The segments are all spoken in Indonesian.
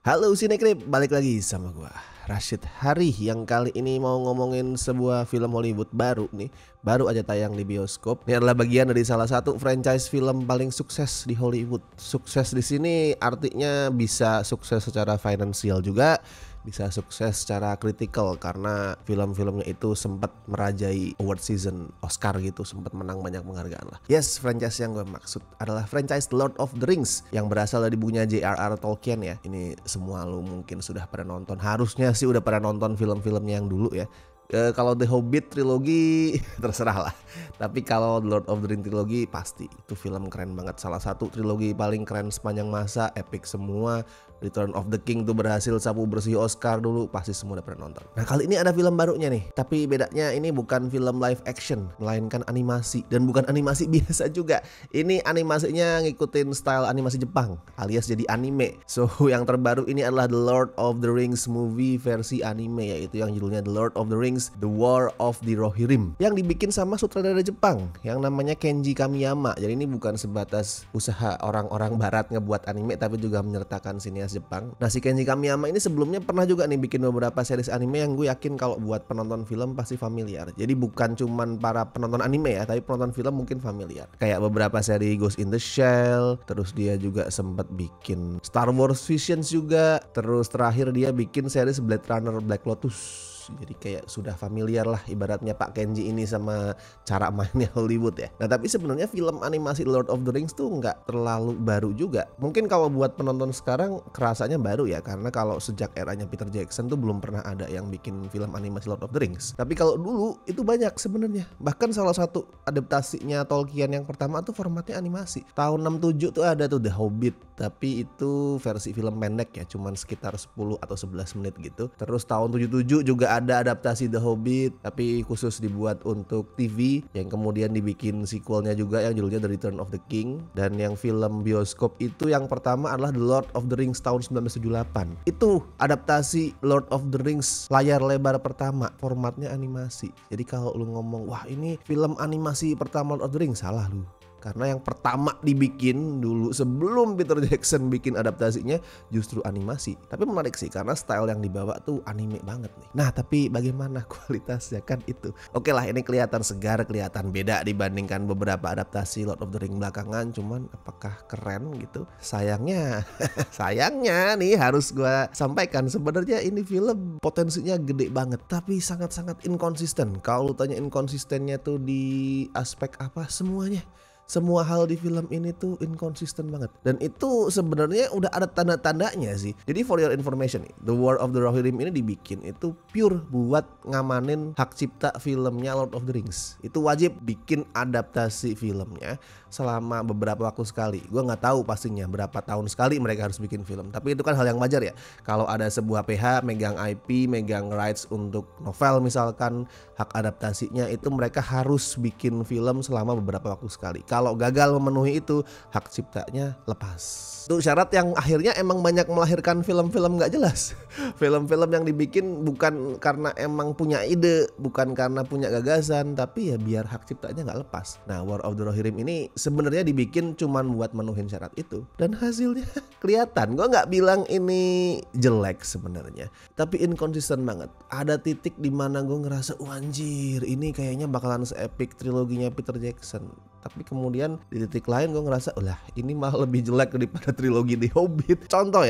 Halo Sinekrip, balik lagi sama gua Rashid Hari yang kali ini mau ngomongin sebuah film Hollywood baru nih. Baru aja tayang di bioskop. Ini adalah bagian dari salah satu franchise film paling sukses di Hollywood. Sukses di sini artinya bisa sukses secara finansial juga, bisa sukses secara kritikal karena film-filmnya itu sempat merajai award season Oscar gitu, sempat menang banyak penghargaan lah. Yes, franchise yang gue maksud adalah franchise Lord of the Rings yang berasal dari bukunya J.R.R. Tolkien ya. Ini semua lu mungkin sudah pada nonton, harusnya sih udah pada nonton film-filmnya yang dulu ya. Kalau The Hobbit trilogi terserah lah. Tapi kalau Lord of the Rings trilogi pasti itu film keren banget. Salah satu trilogi paling keren sepanjang masa, epic semua. Return of the King tuh berhasil sapu bersih Oscar dulu, pasti semua udah pernah nonton. Nah kali ini ada film barunya nih, tapi bedanya ini bukan film live action, melainkan animasi. Dan bukan animasi biasa juga. Ini animasinya ngikutin style animasi Jepang, alias jadi anime. So yang terbaru ini adalah The Lord of the Rings movie versi anime, yaitu yang judulnya The Lord of the Rings The War of the Rohirrim, yang dibikin sama sutradara Jepang yang namanya Kenji Kamiyama. Jadi ini bukan sebatas usaha orang-orang barat ngebuat anime, tapi juga menyertakan sinias Jepang. Nah si Kenji Kamiyama ini sebelumnya pernah juga nih bikin beberapa series anime yang gue yakin kalau buat penonton film pasti familiar. Jadi bukan cuman para penonton anime ya, tapi penonton film mungkin familiar. Kayak beberapa seri Ghost in the Shell, terus dia juga sempat bikin Star Wars Visions juga, terus terakhir dia bikin series Blade Runner Black Lotus. Jadi kayak sudah familiar lah ibaratnya Pak Kenji ini sama cara mainnya Hollywood ya. Nah tapi sebenarnya film animasi Lord of the Rings tuh nggak terlalu baru juga. Mungkin kalau buat penonton sekarang kerasanya baru ya, karena kalau sejak eranya Peter Jackson tuh belum pernah ada yang bikin film animasi Lord of the Rings. Tapi kalau dulu itu banyak sebenarnya. Bahkan salah satu adaptasinya Tolkien yang pertama tuh formatnya animasi. Tahun 67 tuh ada tuh The Hobbit, tapi itu versi film pendek ya, cuman sekitar 10 atau 11 menit gitu. Terus tahun 77 juga ada adaptasi The Hobbit tapi khusus dibuat untuk TV, yang kemudian dibikin sequelnya juga yang judulnya The Return of the King. Dan yang film bioskop itu yang pertama adalah The Lord of the Rings tahun 1978. Itu adaptasi Lord of the Rings layar lebar pertama, formatnya animasi. Jadi kalau lu ngomong wah ini film animasi pertama Lord of the Rings, salah lu. Karena yang pertama dibikin dulu sebelum Peter Jackson bikin adaptasinya justru animasi. Tapi menarik sih karena style yang dibawa tuh anime banget nih. Nah tapi bagaimana kualitasnya kan itu. Oke lah, ini kelihatan segar, kelihatan beda dibandingkan beberapa adaptasi Lord of the Rings belakangan. Cuman apakah keren gitu? Sayangnya nih harus gue sampaikan, sebenarnya ini film potensinya gede banget tapi sangat-sangat inkonsisten. Kalau lu tanya inkonsistennya tuh di aspek apa, semuanya. Semua hal di film ini tuh inkonsisten banget. Dan itu sebenarnya udah ada tanda-tandanya sih. Jadi for your information nih, The War of the Rohirrim ini dibikin itu pure buat ngamanin hak cipta filmnya Lord of the Rings. Itu wajib bikin adaptasi filmnya selama beberapa waktu sekali. Gue nggak tahu pastinya berapa tahun sekali mereka harus bikin film. Tapi itu kan hal yang wajar ya. Kalau ada sebuah PH megang IP, megang rights untuk novel misalkan, hak adaptasinya itu mereka harus bikin film selama beberapa waktu sekali. Kalau gagal memenuhi itu, hak ciptanya lepas. Itu syarat yang akhirnya emang banyak melahirkan film-film gak jelas. Film-film yang dibikin bukan karena emang punya ide, bukan karena punya gagasan, tapi ya biar hak ciptanya gak lepas. Nah War of the Rohirrim ini sebenarnya dibikin cuman buat menuhin syarat itu. Dan hasilnya kelihatan. Gue gak bilang ini jelek sebenarnya, tapi inkonsisten banget. Ada titik dimana gue ngerasa anjir ini kayaknya bakalan se-epic triloginya Peter Jackson. Tapi kemudian di titik lain gue ngerasa ini malah lebih jelek daripada trilogi The Hobbit. Contoh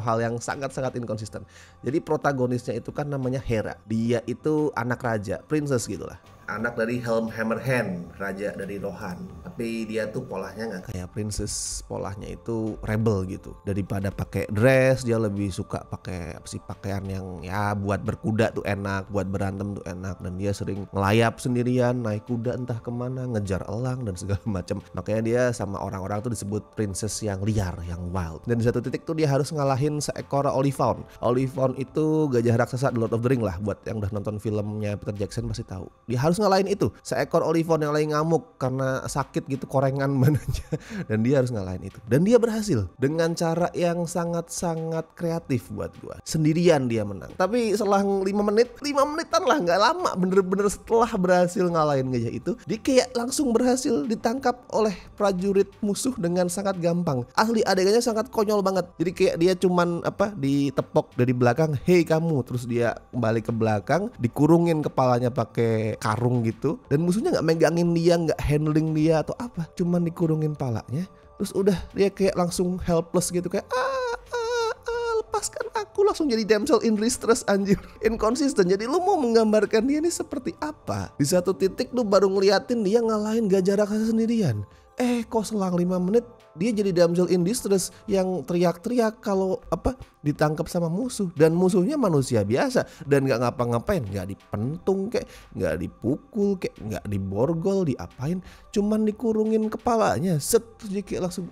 hal yang sangat-sangat inkonsisten. Jadi protagonisnya itu kan namanya Hera. Dia itu anak raja, princess gitu lah. Anak dari Helm Hammerhand, raja dari Rohan. Tapi dia tuh polanya gak kayak princess, polanya itu rebel gitu. Daripada pakai dress, dia lebih suka pakai pakaian yang ya buat berkuda tuh enak, buat berantem tuh enak. Dan dia sering ngelayap sendirian, naik kuda entah kemana, ngejar elang dan segala macam. Makanya dia sama orang-orang tuh disebut princess yang liar, yang wild. Dan di satu titik tuh dia harus ngalahin seekor Olifaun. Olifaun itu gajah raksasa The Lord of the Ring lah, buat yang udah nonton filmnya Peter Jackson pasti tahu. Dia harus harus ngalahin itu. Seekor Olivon yang lagi ngamuk karena sakit gitu, korengan badannya, dan dia harus ngalahin itu. Dan dia berhasil dengan cara yang sangat-sangat kreatif buat gua. Sendirian dia menang. Tapi setelah 5 menitan lah, nggak lama, bener-bener setelah berhasil ngalahin gajah itu, dia kayak langsung berhasil ditangkap oleh prajurit musuh dengan sangat gampang. Asli adegannya sangat konyol banget. Jadi kayak dia cuman ditepok dari belakang, "Hei kamu," terus dia balik ke belakang, dikurungin kepalanya pakai karung gitu, dan musuhnya nggak megangin dia, nggak handling dia atau apa, cuman dikurungin palanya. Terus udah dia kayak langsung helpless gitu, kayak lepaskan aku, langsung jadi damsel in distress, anjir. Inconsistent. Jadi lu mau menggambarkan dia ini seperti apa? Di satu titik lu baru ngeliatin dia ngalahin gajah raksasa sendirian. Kok selang 5 menit dia jadi damsel in distress yang teriak-teriak kalau ditangkap sama musuh, dan musuhnya manusia biasa dan nggak ngapa-ngapain, nggak dipentung kayak, nggak dipukul kayak, nggak diborgol, diapain, cuman dikurungin kepalanya, set, terus dia kayak langsung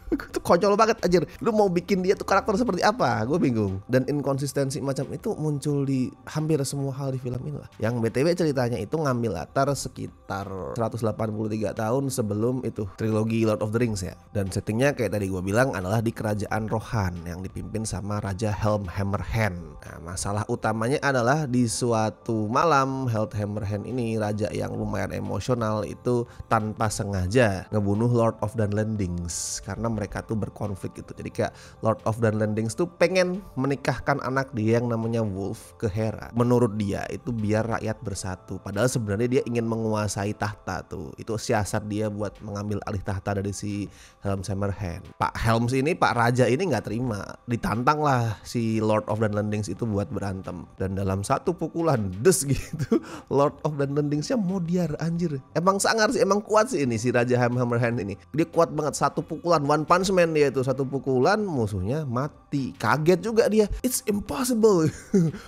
itu konyol banget anjir. Lu mau bikin dia tuh karakter seperti apa? Gue bingung. Dan inkonsistensi macam itu muncul di hampir semua hal di film ini lah. Yang BTW ceritanya itu ngambil latar sekitar 183 tahun sebelum itu trilogi Lord of the Rings ya. Dan settingnya kayak tadi gue bilang adalah di kerajaan Rohan yang dipimpin sama Raja Helm Hammerhand. Nah, masalah utamanya adalah di suatu malam Helm Hammerhand ini, raja yang lumayan emosional itu, tanpa sengaja ngebunuh Lord of the Landings karena mereka tuh berkonflik gitu. Jadi kayak Lord of the Landings tuh pengen menikahkan anak dia yang namanya Wolf ke Hera. Menurut dia itu biar rakyat bersatu. Padahal sebenarnya dia ingin menguasai tahta tuh. Itu siasat dia buat mengambil alih tahta dari si Helm Hammerhand. Pak Helms ini, Pak Raja ini nggak terima. Ditantang lah si Lord of the Landings itu buat berantem. Dan dalam satu pukulan des gitu, Lord of the Landingsnya modiar anjir. Emang sangar sih, emang kuat sih ini si Raja Helm Hammerhand ini. Dia kuat banget, satu pukulan One Punch Man dia itu, satu pukulan musuhnya mati. Kaget juga dia, it's impossible.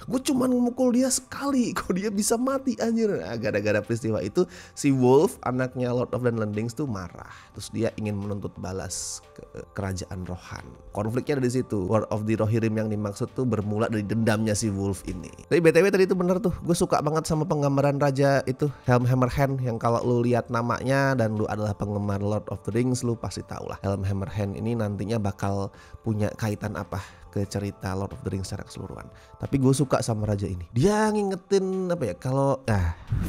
Gue cuman memukul dia sekali, kok dia bisa mati anjir. Nah, gara-gara peristiwa itu si Wolf, anaknya Lord of the Landings tuh marah. Terus dia ingin menuntut balas ke kerajaan Rohan. Konfliknya dari situ. War of the Rohirrim yang dimaksud tuh bermula dari dendamnya si Wolf ini. Tapi BTW tadi itu bener tuh, gue suka banget sama penggambaran raja itu Helm Hammerhand, yang kalau lu lihat namanya dan lu adalah penggemar Lord of the Rings, lu pasti tahu lah Helm Hammerhand ini nantinya bakal punya kaitan apa ke cerita Lord of the Rings secara keseluruhan. Tapi gue suka sama raja ini. Dia ngingetin kalau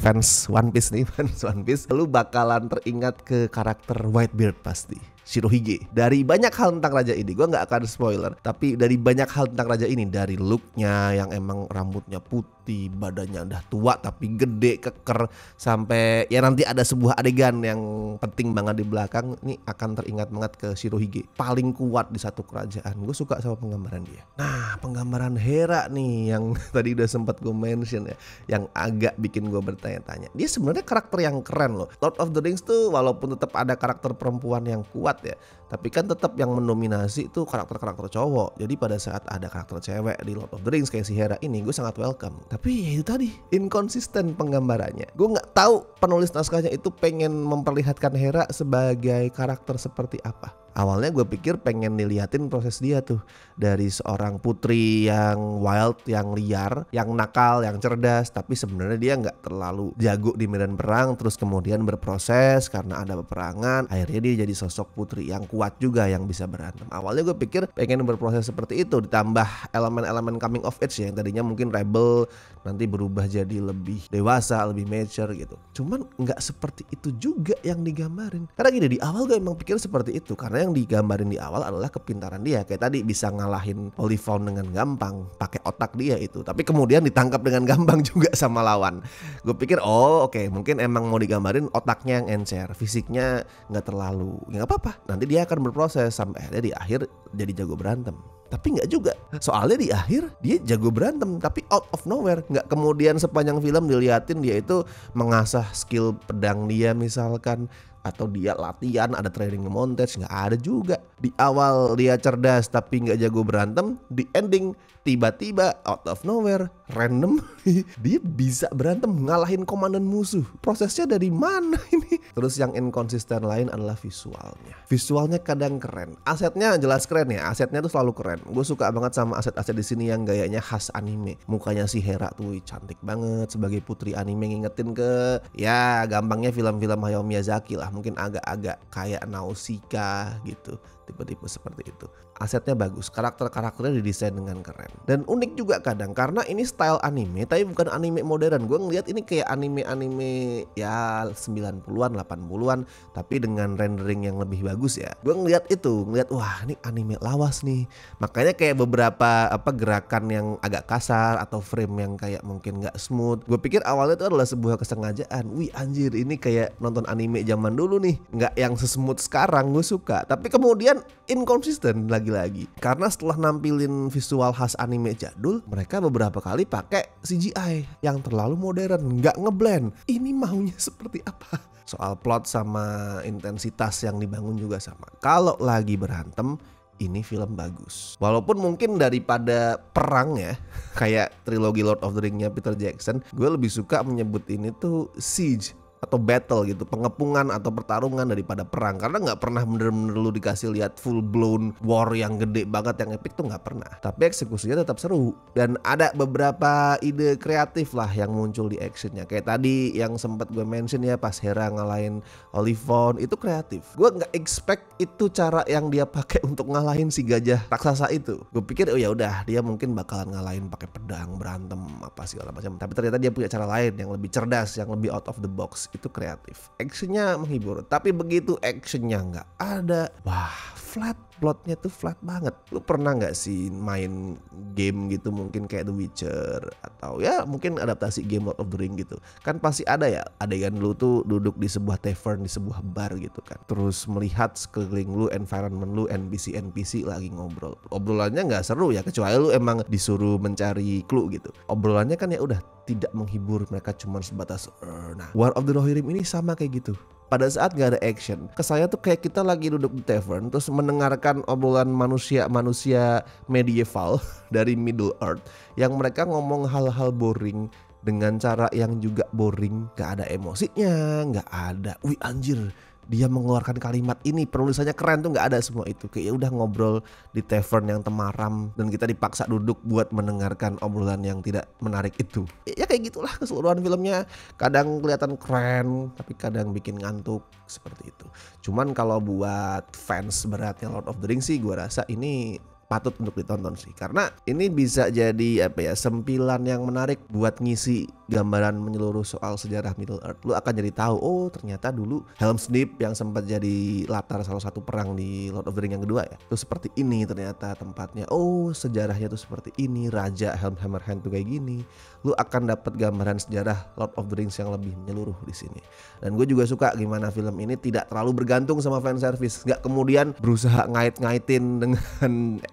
fans One Piece nih, fans One Piece, lu bakalan teringat ke karakter Whitebeard pasti. Shirohige. Dari banyak hal tentang raja ini, gue nggak akan spoiler, tapi dari banyak hal tentang raja ini, dari looknya yang emang rambutnya putih, badannya udah tua tapi gede, keker, sampai ya nanti ada sebuah adegan yang penting banget di belakang, ini akan teringat banget ke Shirohige. Paling kuat di satu kerajaan. Gue suka sama penggambaran dia. Nah, penggambaran Hera nih yang tadi udah sempat gue mention ya, yang agak bikin gue bertanya-tanya. Dia sebenarnya karakter yang keren loh. Lord of the Rings tuh walaupun tetap ada karakter perempuan yang kuat ya, tapi kan tetap yang mendominasi itu karakter-karakter cowok. Jadi pada saat ada karakter cewek di Lord of the Rings kayak si Hera ini, gue sangat welcome. Tapi ya itu tadi, inkonsisten penggambarannya. Gue nggak tahu penulis naskahnya itu pengen memperlihatkan Hera sebagai karakter seperti apa. Awalnya gue pikir pengen diliatin proses dia tuh, dari seorang putri yang wild, yang liar, yang nakal, yang cerdas, tapi sebenarnya dia nggak terlalu jago di medan perang. Terus kemudian berproses karena ada peperangan, akhirnya dia jadi sosok putri yang kuat juga, yang bisa berantem. Awalnya gue pikir pengen berproses seperti itu, ditambah elemen-elemen coming of age ya, yang tadinya mungkin rebel, nanti berubah jadi lebih dewasa, lebih mature gitu. Cuman nggak seperti itu juga yang digambarin. Karena gini, di awal gue emang pikir seperti itu, karena yang digambarin di awal adalah kepintaran dia. Kayak tadi bisa ngalahin Olivon dengan gampang pakai otak dia itu. Tapi kemudian ditangkap dengan gampang juga sama lawan. Gue pikir oke, mungkin emang mau digambarin otaknya yang encer, fisiknya nggak terlalu. Ya nggak apa-apa. Nanti dia akan berproses sampai akhirnya di akhir jadi jago berantem. Tapi nggak juga, soalnya di akhir dia jago berantem tapi out of nowhere. Nggak kemudian sepanjang film diliatin dia itu mengasah skill pedang dia misalkan, atau dia latihan ada training montage, nggak ada juga. Di awal dia cerdas tapi nggak jago berantem, di ending tiba-tiba out of nowhere random dia bisa berantem ngalahin komandan musuh. Prosesnya dari mana ini? Terus yang inkonsisten lain adalah visualnya. Visualnya kadang keren, asetnya jelas keren ya, asetnya tuh selalu keren. Gue suka banget sama aset-aset di sini yang gayanya khas anime. Mukanya si Hera tuh cantik banget sebagai putri anime, ngingetin ke ya gampangnya film-film Hayao Miyazaki lah, mungkin agak-agak kayak Nausicaa gitu, tipe-tipe seperti itu. Asetnya bagus, karakter-karakternya didesain dengan keren dan unik juga kadang karena ini style anime tapi bukan anime modern. Gue ngeliat ini kayak anime-anime ya 90-an 80-an tapi dengan rendering yang lebih bagus ya. Gue ngeliat wah ini anime lawas nih, makanya kayak beberapa gerakan yang agak kasar atau frame yang kayak mungkin gak smooth. Gue pikir awalnya itu adalah sebuah kesengajaan, wih anjir ini kayak nonton anime zaman dulu nih, gak yang sesmooth sekarang. Gue suka tapi kemudian inkonsisten lagi karena setelah nampilin visual khas anime jadul, mereka beberapa kali pakai CGI yang terlalu modern, nggak ngeblend. Ini maunya seperti apa? Soal plot sama intensitas yang dibangun juga sama. Kalau lagi berantem, ini film bagus. Walaupun mungkin daripada perang ya, kayak trilogi Lord of the Ring-nya Peter Jackson, gue lebih suka menyebut ini tuh siege atau battle gitu, pengepungan atau pertarungan daripada perang, karena nggak pernah bener-bener lu dikasih lihat full blown war yang gede banget yang epic tuh nggak pernah, tapi eksekusinya tetap seru dan ada beberapa ide kreatif lah yang muncul di actionnya. Kayak tadi yang sempat gue mention ya, pas Hera ngalahin Olivon itu kreatif. Gue nggak expect itu cara yang dia pakai untuk ngalahin si gajah raksasa itu. Gue pikir oh ya udah dia mungkin bakalan ngalahin pakai pedang berantem apa segala macam, tapi ternyata dia punya cara lain yang lebih cerdas, yang lebih out of the box. Itu kreatif, actionnya menghibur. Tapi begitu actionnya nggak ada, wah flat, plotnya tuh flat banget. Lu pernah nggak sih main game gitu, mungkin kayak The Witcher atau ya mungkin adaptasi game Lord of the Ring gitu, kan pasti ada ya adegan lu tuh duduk di sebuah tavern, di sebuah bar gitu kan, terus melihat sekeliling lu, environment lu, NPC lagi ngobrol. Obrolannya nggak seru ya, kecuali lu emang disuruh mencari clue gitu. Obrolannya kan ya udah tidak menghibur, mereka cuma sebatas nah War of the Rohirrim ini sama kayak gitu. Pada saat gak ada action, kesannya tuh kayak kita lagi duduk di tavern terus mendengarkan obrolan manusia medieval dari Middle Earth yang mereka ngomong hal-hal boring dengan cara yang juga boring, gak ada emosinya, gak ada wih anjir dia mengeluarkan kalimat ini, penulisannya keren tuh, nggak ada semua itu. Kayak udah ngobrol di tavern yang temaram dan kita dipaksa duduk buat mendengarkan obrolan yang tidak menarik itu. Ya kayak gitulah keseluruhan filmnya. Kadang kelihatan keren tapi kadang bikin ngantuk seperti itu. Cuman kalau buat fans beratnya Lord of the Rings sih gue rasa ini patut untuk ditonton sih, karena ini bisa jadi sempilan yang menarik buat ngisi gambaran menyeluruh soal sejarah Middle Earth. Lu akan jadi tahu, oh ternyata dulu Helm's Deep yang sempat jadi latar salah satu perang di Lord of the Rings yang kedua ya, itu seperti ini ternyata tempatnya. Oh sejarahnya tuh seperti ini, Raja Hammerhand tuh kayak gini. Lu akan dapat gambaran sejarah Lord of the Rings yang lebih menyeluruh di sini. Dan gue juga suka gimana film ini tidak terlalu bergantung sama fan service, nggak kemudian berusaha ngait-ngaitin dengan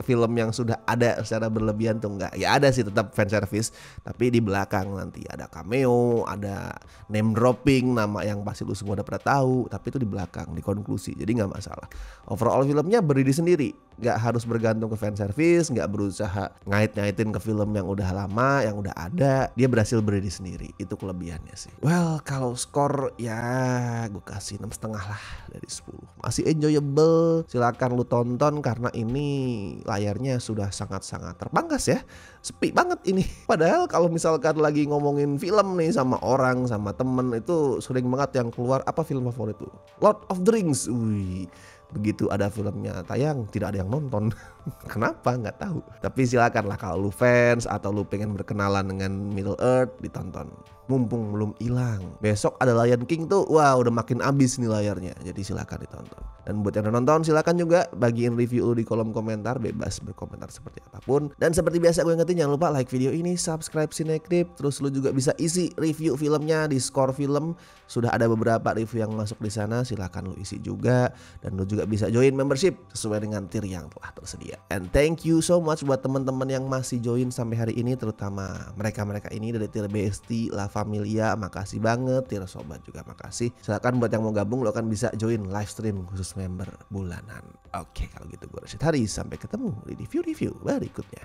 film yang sudah ada secara berlebihan tuh enggak. Ya ada sih tetap fan service, tapi di belakang nanti ada cameo, ada name dropping, nama yang pasti lu semua udah pernah tahu, tapi itu di belakang, di konklusi. Jadi nggak masalah. Overall filmnya berdiri sendiri, nggak harus bergantung ke fan service, nggak berusaha ngait-ngaitin ke film yang udah lama, yang udah ada. Dia berhasil berdiri sendiri, itu kelebihannya sih. Well, kalau skor ya gue kasih 6,5 lah dari 10. Masih enjoyable, silakan lu tonton karena ini layarnya sudah sangat-sangat terpangkas ya, sepi banget ini. Padahal kalau misalkan lagi ngomongin film nih sama orang, sama temen, itu sering banget yang keluar apa film favorit tuh Lord of the Rings. Wih, begitu ada filmnya tayang tidak ada yang nonton. Kenapa nggak tahu, tapi silakan lah kalau lu fans atau lu pengen berkenalan dengan Middle Earth, ditonton mumpung belum hilang. Besok ada Lion King tuh, wah udah makin abis nih layarnya, jadi silakan ditonton. Dan buat yang udah nonton silakan juga bagiin review lu di kolom komentar, bebas berkomentar seperti apapun. Dan seperti biasa gue ingetin jangan lupa like video ini, subscribe Cinecrip, terus lu juga bisa isi review filmnya di Score Film. Sudah ada beberapa review yang masuk di sana, silakan lu isi juga. Dan lu juga juga bisa join membership sesuai dengan tier yang telah tersedia. And thank you so much buat teman-teman yang masih join sampai hari ini, terutama mereka-mereka ini dari tier Besti, La Familia, makasih banget. Tier Sobat juga makasih. Silakan buat yang mau gabung, lo kan bisa join live stream khusus member bulanan. Oke, kalau gitu gue Rashid Haris, sampai ketemu di review-review berikutnya.